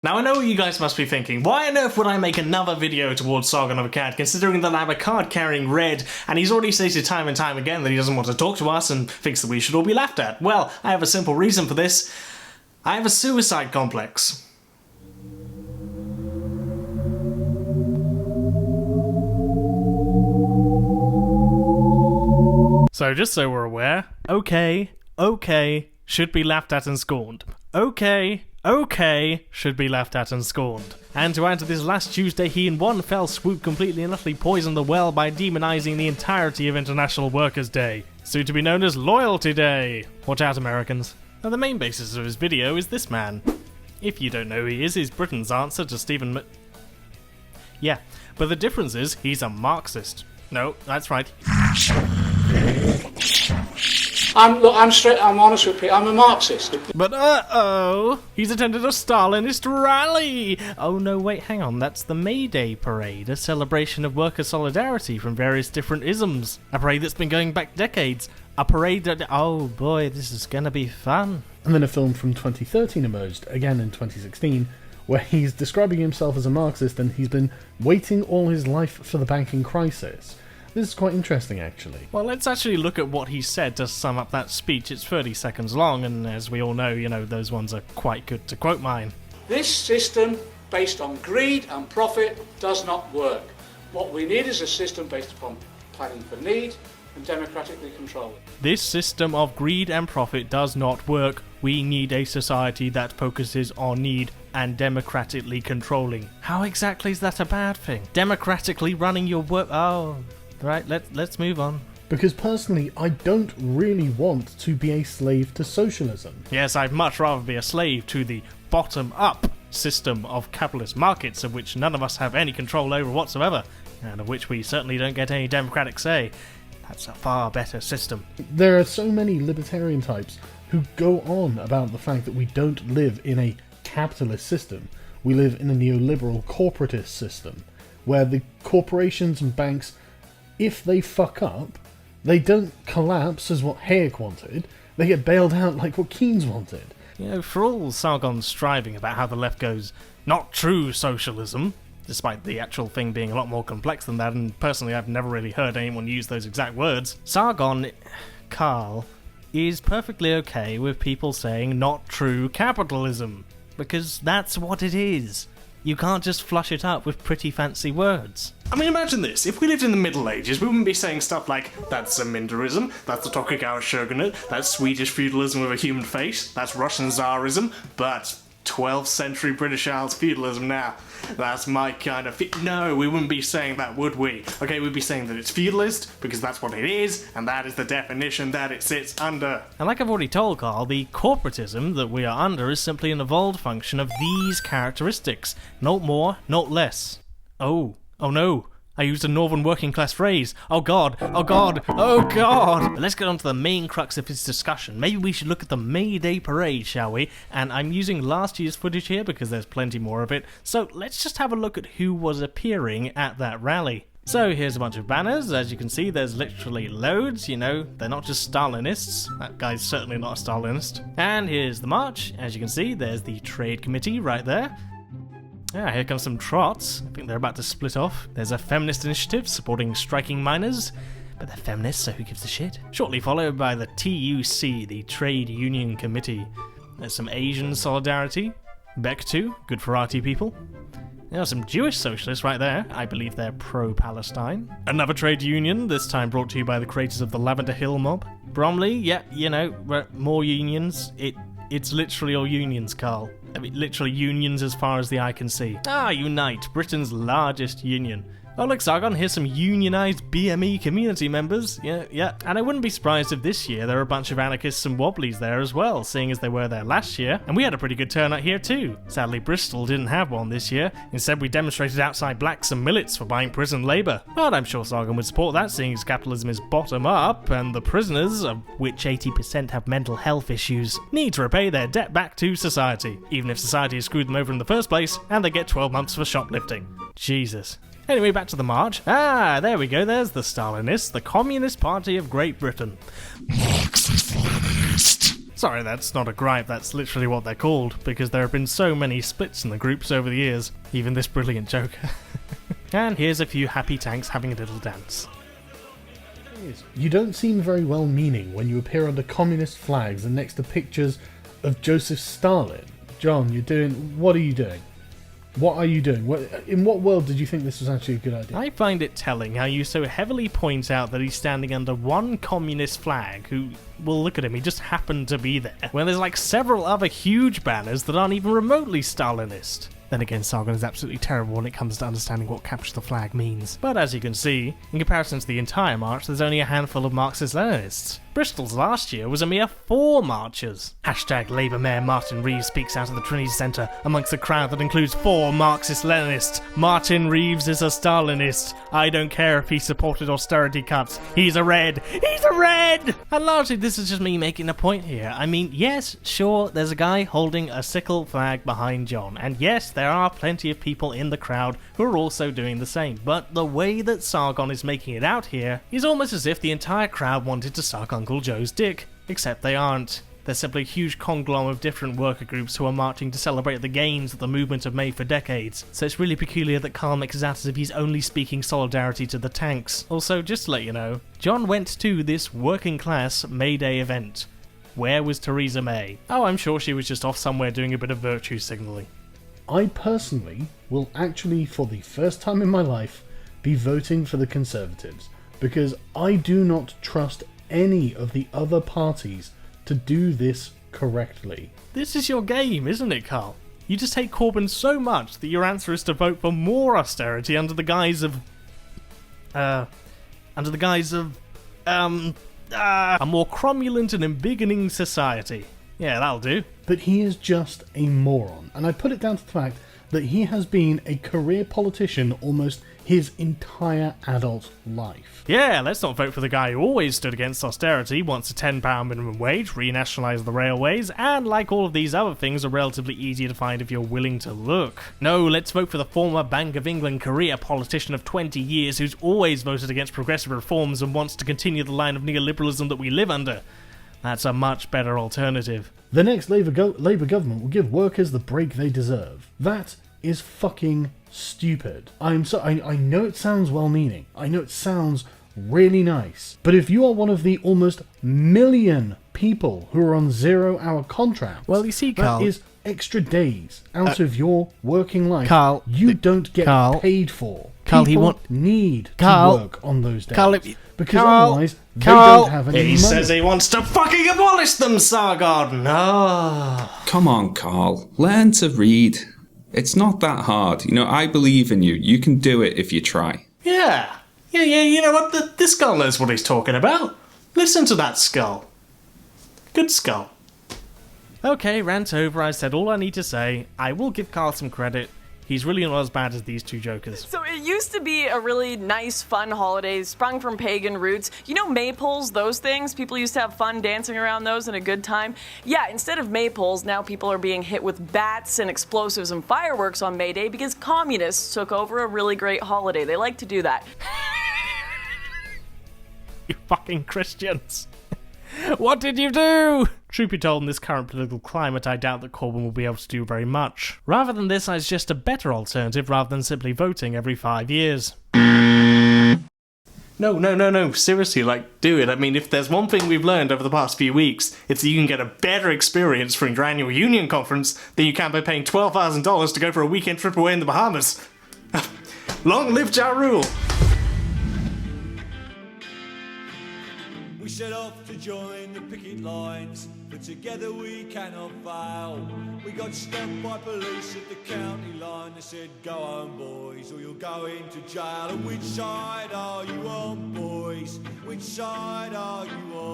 Now I know what you guys must be thinking, why on earth would I make another video towards Sargon of Akkad, considering that I'm a card-carrying red, and he's already stated time and time again that he doesn't want to talk to us and thinks that we should all be laughed at? Well, I have a simple reason for this. I have a suicide complex. So just so we're aware, okay, should be laughed at and scorned. Okay, should be laughed at and scorned. And to add to this, last Tuesday he in one fell swoop completely and utterly poisoned the well by demonising the entirety of International Workers' Day, soon to be known as Loyalty Day. Watch out, Americans. Now the main basis of his video is this man. If you don't know who he is, he's Britain's answer to Stephen Yeah, but the difference is he's a Marxist. No, that's right. I'm honest with you, I'm a Marxist. But he's attended a Stalinist rally! Oh no, wait, hang on, that's the May Day parade, a celebration of worker solidarity from various different isms. A parade that's been going back decades. A parade that, oh boy, this is gonna be fun. And then a film from 2013 emerged, again in 2016, where he's describing himself as a Marxist and he's been waiting all his life for the banking crisis. This is quite interesting, actually. Well, let's actually look at what he said to sum up that speech. It's 30 seconds long, and as we all know, those ones are quite good to quote mine. This system, based on greed and profit, does not work. What we need is a system based upon planning for need and democratically controlled. This system of greed and profit does not work. We need a society that focuses on need and democratically controlling. How exactly is that a bad thing? Democratically running your work... Oh... Right, let's move on. Because personally, I don't really want to be a slave to socialism. Yes, I'd much rather be a slave to the bottom-up system of capitalist markets of which none of us have any control over whatsoever, and of which we certainly don't get any democratic say. That's a far better system. There are so many libertarian types who go on about the fact that we don't live in a capitalist system. We live in a neoliberal corporatist system, where the corporations and banks, if they fuck up, they don't collapse as what Hayek wanted, they get bailed out like what Keynes wanted. For all Sargon's striving about how the left goes, not true socialism, despite the actual thing being a lot more complex than that, and personally I've never really heard anyone use those exact words, Sargon, Carl, is perfectly okay with people saying not true capitalism, because that's what it is. You can't just flush it up with pretty fancy words. I mean, imagine this. If we lived in the Middle Ages, we wouldn't be saying stuff like, that's Zamindarism, that's the Tokugawa shogunate, that's Swedish feudalism with a human face, that's Russian Tsarism, but 12th century British Isles feudalism now. That's my kind of No, we wouldn't be saying that, would we? Okay, we'd be saying that it's feudalist, because that's what it is, and that is the definition that it sits under. And like I've already told Carl, the corporatism that we are under is simply an evolved function of these characteristics. Not more, not less. Oh no. I used a northern working class phrase. Oh god. But let's get on to the main crux of his discussion. Maybe we should look at the May Day parade, shall we? And I'm using last year's footage here because there's plenty more of it. So let's just have a look at who was appearing at that rally. So here's a bunch of banners. As you can see, there's literally loads, they're not just Stalinists. That guy's certainly not a Stalinist. And here's the march. As you can see, there's the trade committee right there. Yeah, here comes some trots. I think they're about to split off. There's a feminist initiative supporting striking miners, but they're feminists, so who gives a shit? Shortly followed by the TUC, the Trade Union Committee. There's some Asian solidarity. Beck too, good for RT people. There are some Jewish socialists right there. I believe they're pro-Palestine. Another trade union, this time brought to you by the creators of the Lavender Hill mob. Bromley, yeah, more unions. It's literally all unions, Carl. I mean, literally unions as far as the eye can see. Unite, Britain's largest union. Oh look, Sargon, here's some unionised BME community members. Yeah. And I wouldn't be surprised if this year there are a bunch of anarchists and wobblies there as well, seeing as they were there last year. And we had a pretty good turnout here too. Sadly, Bristol didn't have one this year. Instead, we demonstrated outside blacks and millets for buying prison labour. But I'm sure Sargon would support that, seeing as capitalism is bottom up, and the prisoners, of which 80% have mental health issues, need to repay their debt back to society, even if society has screwed them over in the first place, and they get 12 months for shoplifting. Jesus. Anyway, back to the march. There we go, there's the Stalinists, the Communist Party of Great Britain. Marxist-Leninist. Sorry, that's not a gripe, that's literally what they're called, because there have been so many splits in the groups over the years, even this brilliant joke. And here's a few happy tanks having a little dance. You don't seem very well-meaning when you appear under communist flags and next to pictures of Joseph Stalin. John, what are you doing? What are you doing? In what world did you think this was actually a good idea? I find it telling how you so heavily point out that he's standing under one communist flag who, well, look at him, he just happened to be there, when there's like several other huge banners that aren't even remotely Stalinist. Then again, Sargon is absolutely terrible when it comes to understanding what capture the flag means. But as you can see, in comparison to the entire march, there's only a handful of Marxist-Leninists. Bristol's last year was a mere 4 marchers. Hashtag Labour Mayor Martin Reeves speaks out of the Trinity Centre amongst a crowd that includes 4 Marxist-Leninists. Martin Reeves is a Stalinist. I don't care if he supported austerity cuts. He's a red. He's a red! And largely this is just me making a point here. I mean, yes, sure, there's a guy holding a sickle flag behind John. And yes, there are plenty of people in the crowd who are also doing the same. But the way that Sargon is making it out here is almost as if the entire crowd wanted to suck Uncle Joe's dick, except they aren't. They're simply a huge conglomerate of different worker groups who are marching to celebrate the gains that the movement have made for decades, so it's really peculiar that Carl makes it out as if he's only speaking solidarity to the tanks. Also, just to let you know, John went to this working class May Day event. Where was Theresa May? Oh, I'm sure she was just off somewhere doing a bit of virtue signalling. I personally will actually, for the first time in my life, be voting for the Conservatives, because I do not trust any of the other parties to do this correctly. This is your game, isn't it, Carl? You just hate Corbyn so much that your answer is to vote for more austerity under the guise of a more cromulent and embiggening society. Yeah, that'll do. But he is just a moron, and I put it down to the fact that he has been a career politician almost his entire adult life. Yeah, let's not vote for the guy who always stood against austerity, wants a £10 minimum wage, renationalise the railways, and like all of these other things are relatively easy to find if you're willing to look. No, let's vote for the former Bank of England career politician of 20 years who's always voted against progressive reforms and wants to continue the line of neoliberalism that we live under. That's a much better alternative. The next Labour government will give workers the break they deserve. That is fucking stupid. I know it sounds well-meaning. I know it sounds really nice. But if you are one of the almost million people who are on 0-hour contracts, well, you see, Carl, that is extra days out of your working life. Carl, you don't get paid for. Carl, people need to work on those days. Because otherwise, they don't have any money. He says he wants to fucking abolish them, Sargon! Oh. Come on, Carl. Learn to read. It's not that hard. You know, I believe in you. You can do it if you try. Yeah, you know what? This skull knows what he's talking about. Listen to that skull. Good skull. Okay, rant over. I said all I need to say. I will give Carl some credit. He's really not as bad as these two jokers. So it used to be a really nice, fun holiday, sprung from pagan roots. You know maypoles, those things? People used to have fun dancing around those and a good time. Yeah, instead of maypoles, now people are being hit with bats and explosives and fireworks on May Day because communists took over a really great holiday. They like to do that. You fucking Christians. What did you do? Truth be told, in this current political climate, I doubt that Corbyn will be able to do very much. Rather than this, I suggest a better alternative rather than simply voting every 5 years. No, seriously, do it. I mean, if there's one thing we've learned over the past few weeks, it's that you can get a better experience for your annual union conference than you can by paying $12,000 to go for a weekend trip away in the Bahamas. Long live Ja Rule! We set off to join the picket lines, but together we cannot fail. We got stopped by police at the county line. They said, go home boys, or you'll go into jail. And which side are you on, boys? Which side are you on?